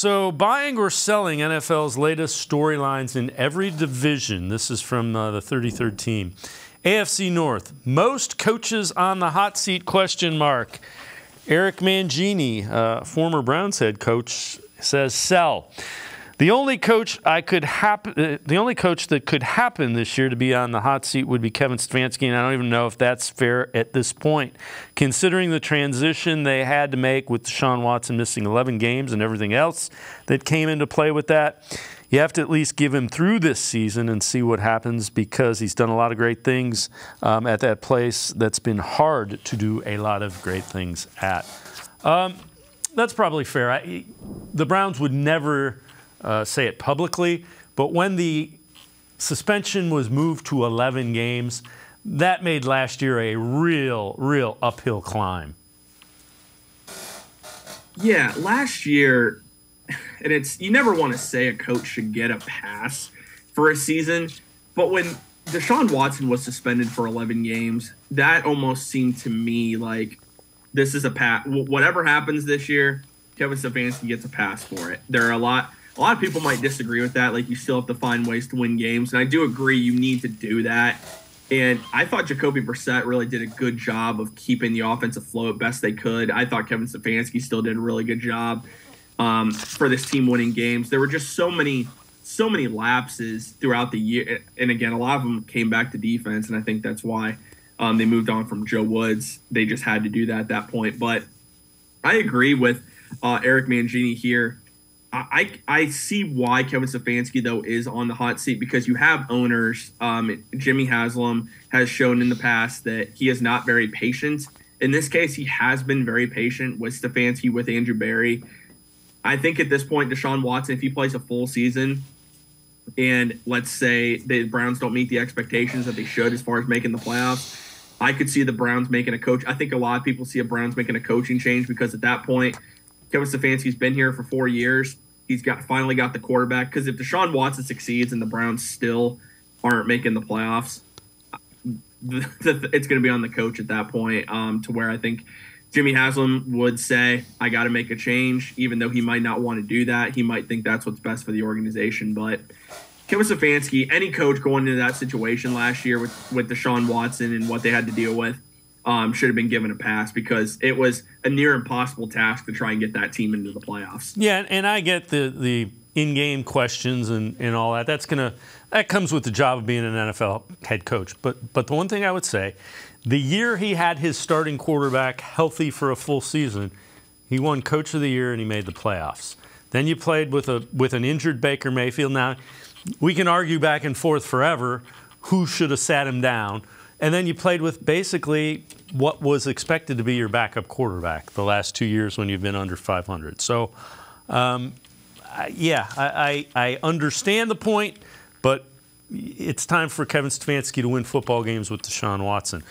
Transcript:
So buying or selling NFL's latest storylines in every division. This is from the 33rd team. AFC North, most coaches on the hot seat, question mark. Eric Mangini, former Browns head coach, says sell. The only coach that could happen this year to be on the hot seat would be Kevin Stefanski, and I don't even know if that's fair at this point, considering the transition they had to make with Deshaun Watson missing 11 games and everything else that came into play with that. You have to at least give him through this season and see what happens, because he's done a lot of great things at that place that's been hard to do a lot of great things at. That's probably fair. The Browns would never say it publicly, but when the suspension was moved to 11 games, that made last year a real uphill climb. Yeah, last year, and you never want to say a coach should get a pass for a season, but when Deshaun Watson was suspended for 11 games, that almost seemed to me like this is a pass. Whatever happens this year, Kevin Stefanski gets a pass for it. There are a lot of people might disagree with that. Like, you still have to find ways to win games, and I do agree you need to do that. And I thought Jacoby Brissett really did a good job of keeping the offensive flow at best they could. I thought Kevin Stefanski still did a really good job for this team winning games. There were just so many lapses throughout the year, and again, a lot of them came back to defense, and I think that's why they moved on from Joe Woods. They just had to do that at that point. But I agree with Eric Mangini here. I see why Kevin Stefanski, though, is on the hot seat, because you have owners. Jimmy Haslam has shown in the past that he is not very patient. In this case, he has been very patient with Stefanski, with Andrew Berry. I think at this point, Deshaun Watson, if he plays a full season, and let's say the Browns don't meet the expectations that they should as far as making the playoffs, I could see the Browns making a coach. I think a lot of people see a Browns making a coaching change, because at that point, Kevin Stefanski's been here for 4 years. He's finally got the quarterback. Because if Deshaun Watson succeeds and the Browns still aren't making the playoffs, it's going to be on the coach at that point, to where I think Jimmy Haslam would say, I got to make a change, even though he might not want to do that. He might think that's what's best for the organization. But Kevin Stefanski, any coach going into that situation last year with Deshaun Watson and what they had to deal with, should have been given a pass, because it was a near impossible task to try and get that team into the playoffs. Yeah, and I get the in-game questions and all that. That comes with the job of being an NFL head coach. But the one thing I would say, the year he had his starting quarterback healthy for a full season, he won Coach of the Year and he made the playoffs. Then you played with an injured Baker Mayfield. Now, we can argue back and forth forever who should have sat him down. And then you played with basically what was expected to be your backup quarterback the last 2 years when you've been under 500. So, I understand the point, but it's time for Kevin Stefanski to win football games with Deshaun Watson.